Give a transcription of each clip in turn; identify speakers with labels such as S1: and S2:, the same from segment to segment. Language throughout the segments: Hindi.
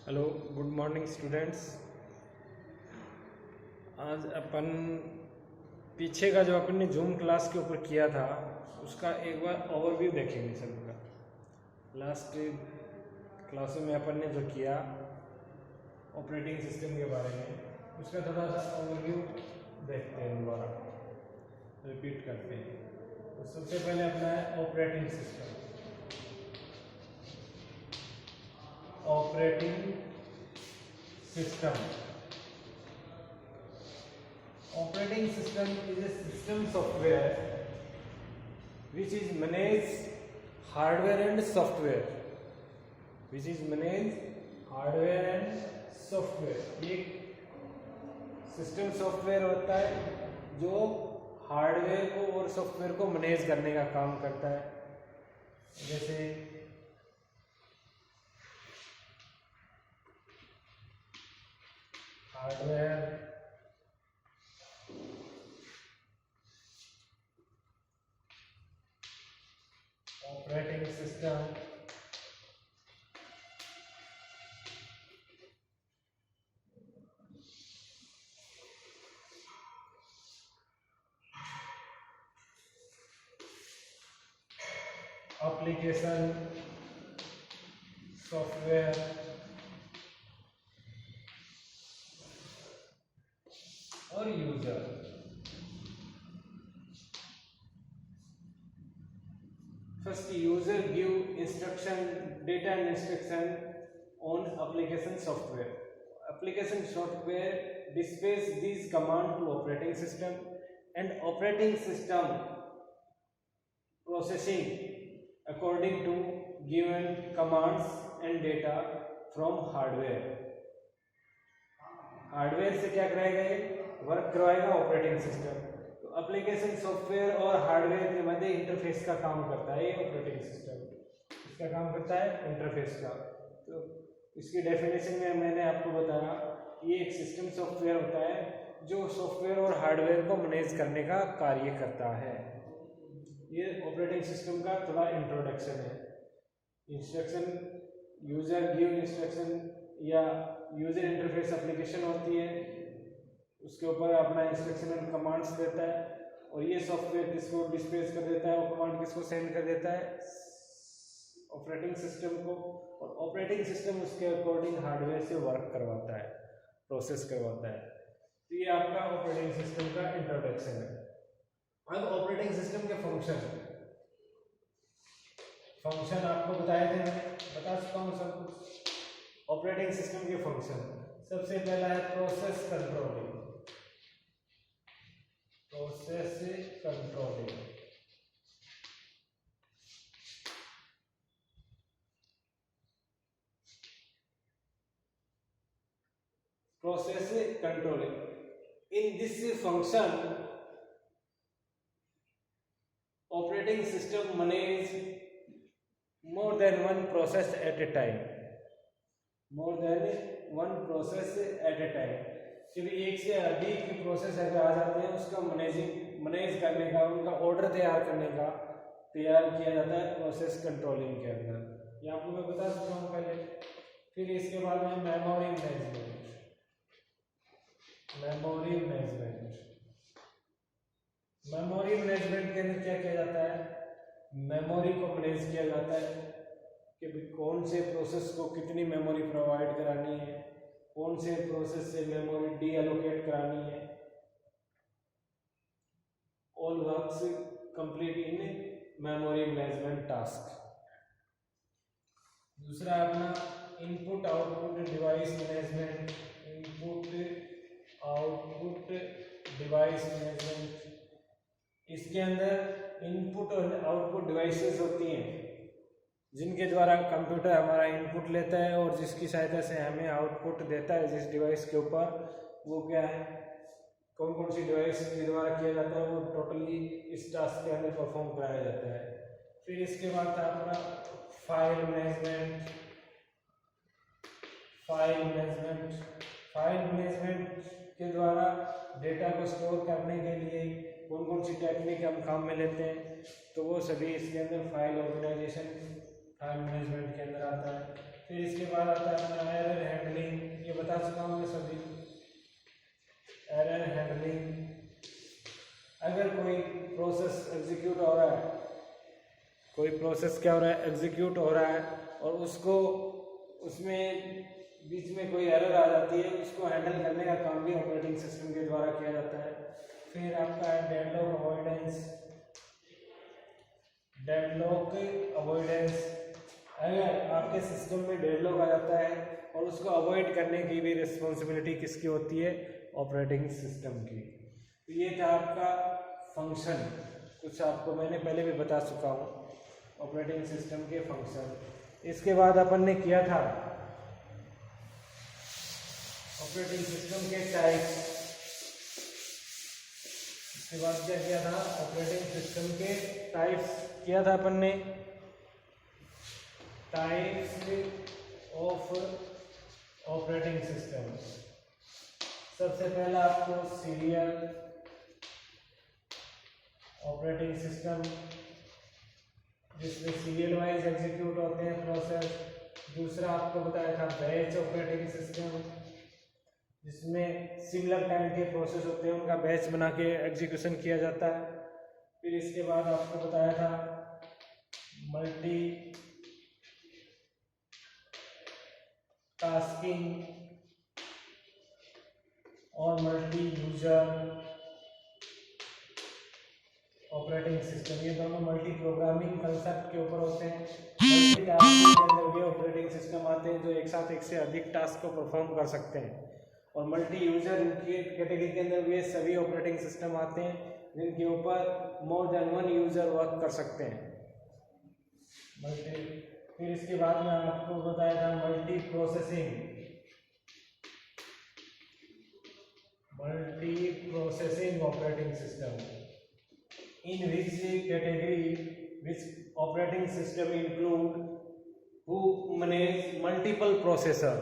S1: Hello, good morning students. आज अपन पीछे का जो अपन ने जूम क्लास के ऊपर किया था उसका एक बार ओवरव्यू देखेंगे सबका। लास्ट क्लासों में अपन ने जो किया ऑपरेटिंग सिस्टम के बारे में उसका थोड़ा सा ओवरव्यू देखते हैं, दोबारा रिपीट करते हैं। तो सबसे पहले अपना है operating system. Operating system Operating system is a system software which is manage hardware and software. Which is manage hardware and software. एक सिस्टम सॉफ्टवेयर होता है जो हार्डवेयर को और सॉफ्टवेयर को मैनेज करने का काम करता है। जैसे hardware, operating system, application software और user. First, user give instruction, data and instruction on application software. Application software displays these command to operating system, and operating system processing according to given commands and data from hardware. Hardware से क्या कराएगा, ये वर्क करवाएगा ऑपरेटिंग सिस्टम। तो एप्लीकेशन सॉफ्टवेयर और हार्डवेयर के मध्य इंटरफेस का काम करता है ये ऑपरेटिंग सिस्टम। इसका काम करता है इंटरफेस का। तो इसकी डेफिनेशन में मैंने आपको बताया, ये एक सिस्टम सॉफ्टवेयर होता है जो सॉफ्टवेयर और हार्डवेयर को मैनेज करने का कार्य करता है। ये ऑपरेटिंग सिस्टम का थोड़ा इंट्रोडक्शन है। इंस्ट्रक्शन, यूजर गिव इंस्ट्रक्शन या यूजर इंटरफेस एप्लीकेशन होती है, उसके ऊपर अपना इंस्ट्रक्शन एंड कमांड्स देता है, और ये सॉफ्टवेयर किसको डिस्प्लेस कर देता है, वो कमांड किसको सेंड कर देता है, ऑपरेटिंग सिस्टम को, और ऑपरेटिंग सिस्टम उसके अकॉर्डिंग हार्डवेयर से वर्क करवाता है, प्रोसेस करवाता है। तो ये आपका ऑपरेटिंग सिस्टम का इंट्रोडक्शन है। अब ऑपरेटिंग सिस्टम के फंक्शन आपको बताए थे, मैं बता चुका हूँ सब कुछ। ऑपरेटिंग सिस्टम के फंक्शन, सबसे पहला है process controlling. Process controlling, process controlling. In this function operating system manage more than one process at a time, more than one process at a time। जब एक से अधिक प्रोसेस अगर आ जाते हैं उसका मैनेज करने का, उनका ऑर्डर तैयार किया जाता है प्रोसेस कंट्रोलिंग के अंदर। ये आपको मैं बता चुका हूँ पहले। फिर इसके बाद में मेमोरी मैनेजमेंट। मेमोरी मैनेजमेंट के अंदर क्या किया जाता है, मेमोरी को मैनेज किया जाता है कि कौन से प्रोसेस को कितनी मेमोरी प्रोवाइड करानी है, कौन से प्रोसेस से मेमोरी डी एलोकेट करानी है। All works complete in memory management task. दूसरा अपना input output device management. Input output device management, इसके अंदर इनपुट और आउटपुट डिवाइसेस होती हैं जिनके द्वारा कंप्यूटर हमारा इनपुट लेता है और जिसकी सहायता से हमें आउटपुट देता है जिस डिवाइस के ऊपर। वो क्या है, कौन कौन सी डिवाइस के द्वारा किया जाता है, वो टोटली इस टास्क के अंदर परफॉर्म कराया जाता है। फिर इसके बाद था अपना फाइल मैनेजमेंट। फाइल मैनेजमेंट के द्वारा डेटा को स्टोर करने के लिए कौन कौन सी टेक्निक हम काम में लेते हैं, तो वो सभी इसके अंदर फाइल ऑर्गेनाइजेशन, फाइल मैनेजमेंट के अंदर आता है। फिर इसके बाद आता है अपना एरर हैंडलिंग, ये बता चुका हूँ मैं सभी। एरर हैंडलिंग, अगर कोई प्रोसेस एग्जीक्यूट हो रहा है, कोई प्रोसेस क्या हो रहा है, एग्जीक्यूट हो रहा है, और उसको उसमें बीच में कोई एरर आ जाती है, उसको हैंडल करने का काम भी ऑपरेटिंग सिस्टम के द्वारा किया जाता है। फिर आपका है डेडलॉक अवॉइडेंस। डेडलॉक अवॉइडेंस, अगर आपके सिस्टम में डेडलॉक आ जाता है और उसको अवॉइड करने की भी रिस्पॉन्सिबिलिटी किसकी होती है, ऑपरेटिंग सिस्टम की। तो ये था आपका फंक्शन, कुछ आपको मैंने पहले भी बता चुका हूँ ऑपरेटिंग सिस्टम के फंक्शन। इसके बाद अपन ने किया था ऑपरेटिंग सिस्टम के टाइप्स। इसके बाद क्या किया था, ऑपरेटिंग सिस्टम के टाइप्स किया था अपन ने। टाइप्स ऑफ ऑपरेटिंग सिस्टम, सबसे पहला आपको सीरियल ऑपरेटिंग सिस्टम, जिसमें सीरियल वाइज एग्जीक्यूट होते हैं प्रोसेस। दूसरा आपको बताया था बैच ऑपरेटिंग सिस्टम, जिसमें सिमिलर टाइम के प्रोसेस होते हैं, उनका बैच बना के एग्जीक्यूशन किया जाता है। फिर इसके बाद आपको बताया था मल्टी टास्किंग और मल्टी यूजर ऑपरेटिंग सिस्टम। ये दोनों मल्टी प्रोग्रामिंग कंसेप्ट के ऊपर होते हैं। मल्टी टास्किंग के अंदर वे ऑपरेटिंग सिस्टम आते हैं जो एक साथ एक से अधिक टास्क को परफॉर्म कर सकते हैं, और मल्टी यूजर की कैटेगरी के अंदर वे सभी ऑपरेटिंग सिस्टम आते हैं जिनके ऊपर more than one user work कर सकते हैं। मल्टी, फिर इसके बाद में आपको बताया था multi processing. Multi processing operating system, in which category which operating system include who manage multiple processor।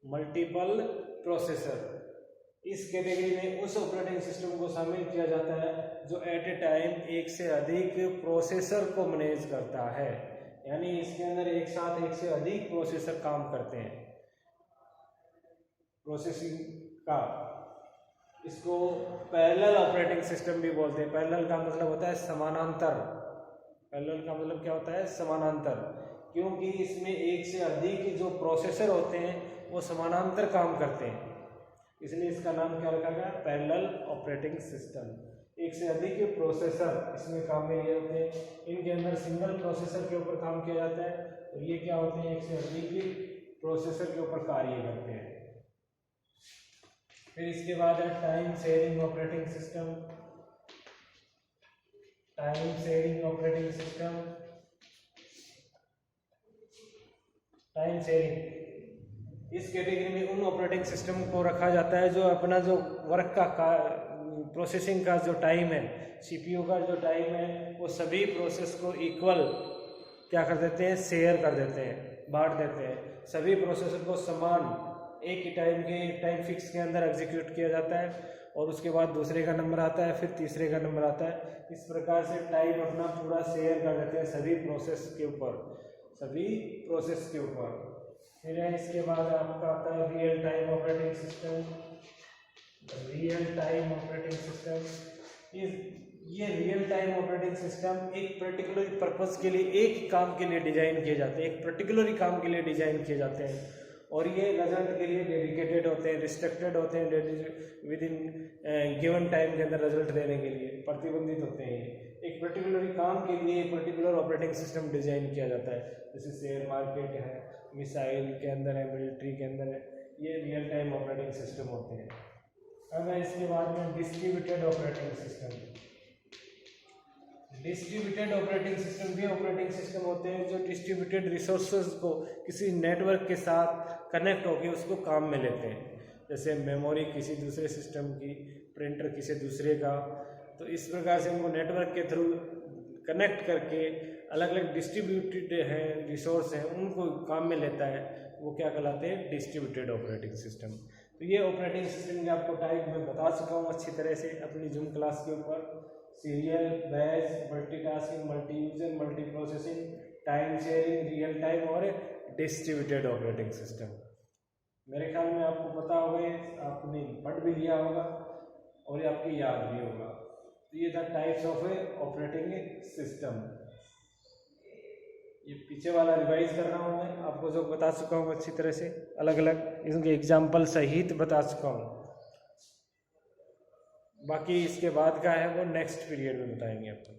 S1: Multiple processor, इस कैटेगरी में उस ऑपरेटिंग सिस्टम को शामिल किया जाता है जो एट ए टाइम एक से अधिक प्रोसेसर को मैनेज करता है, यानी इसके अंदर एक साथ एक से अधिक प्रोसेसर काम करते हैं प्रोसेसिंग का। इसको पैरेलल ऑपरेटिंग सिस्टम भी बोलते हैं। पैरेलल का मतलब होता है समानांतर। पैरेलल का मतलब क्या होता है, समानांतर, क्योंकि इसमें एक से अधिक जो प्रोसेसर होते हैं वो समानांतर काम करते हैं, इसलिए इसका नाम क्या रखा गया, पैरेलल ऑपरेटिंग सिस्टम। एक से अधिक प्रोसेसर इसमें काम में लिए होते हैं, इनके अंदर सिंगल प्रोसेसर के ऊपर काम किया जाता है, और ये क्या होते हैं, एक से अधिक प्रोसेसर के ऊपर कार्य करते हैं। फिर इसके बाद है time sharing operating system. Time sharing operating system, time sharing, इस कैटेगरी में उन ऑपरेटिंग सिस्टम को रखा जाता है जो अपना जो वर्क का प्रोसेसिंग का जो टाइम है, सीपीयू का जो टाइम है, वो सभी प्रोसेस को इक्वल क्या कर देते हैं, शेयर कर देते हैं, बांट देते हैं। सभी प्रोसेसर को समान एक ही टाइम के, एक टाइम फिक्स के अंदर एग्जीक्यूट किया जाता है, और उसके बाद दूसरे का नंबर आता है, फिर तीसरे का नंबर आता है। इस प्रकार से टाइम अपना पूरा शेयर कर देते हैं सभी प्रोसेस के ऊपर, सभी प्रोसेस के ऊपर। फिर है इसके बाद आपका आता है real time operating system. Real time operating system, ये रियल टाइम ऑपरेटिंग सिस्टम एक पर्टिकुलर पर्पस के लिए, एक काम के लिए डिजाइन किए जाते हैं, एक पर्टिकुलर काम के लिए डिजाइन किए जाते हैं, और ये रिजल्ट के लिए डेडिकेटेड होते हैं, रिस्ट्रिक्टेड होते हैं, विद इन गिवन टाइम के अंदर रिजल्ट देने के लिए प्रतिबंधित होते हैं। एक पर्टिकुलर काम के लिए एक पर्टिकुलर ऑपरेटिंग सिस्टम डिजाइन किया जाता है, जैसे शेयर मार्केट है, मिसाइल के अंदर है, मिलिट्री के अंदर है, ये रियल टाइम ऑपरेटिंग सिस्टम होते हैं। अब है इसके बाद में distributed operating system. Distributed operating system भी ऑपरेटिंग सिस्टम होते हैं जो डिस्ट्रीब्यूटेड रिसोर्सेज को किसी नेटवर्क के साथ कनेक्ट होकर उसको काम में लेते हैं, जैसे मेमोरी किसी दूसरे सिस्टम की, प्रिंटर किसी दूसरे का। तो इस प्रकार से उनको नेटवर्क के थ्रू कनेक्ट करके अलग अलग डिस्ट्रीब्यूटेड हैं रिसोर्स हैं, उनको काम में लेता है, वो क्या कहलाते हैं, डिस्ट्रीब्यूटेड ऑपरेटिंग सिस्टम। तो ये ऑपरेटिंग सिस्टम के आपको टाइप मैं बता चुका हूँ अच्छी तरह से अपनी जूम क्लास के ऊपर। Serial, batch, multitasking, multi user, multi processing, time sharing, real time और डिस्ट्रीब्यूटेड ऑपरेटिंग सिस्टम। मेरे ख्याल में आपको पता होगा, ये आपने पढ़ भी लिया होगा और ये आपकी याद भी होगा। तो ये था types of A operating system. ये पीछे वाला रिवाइज कर रहा हूँ मैं, आपको जो बता चुका हूँ अच्छी तरह से, अलग अलग इनके एग्जाम्पल सहित बता चुका हूँ। बाकी इसके बाद का है वो नेक्स्ट पीरियड में बताएंगे आपको।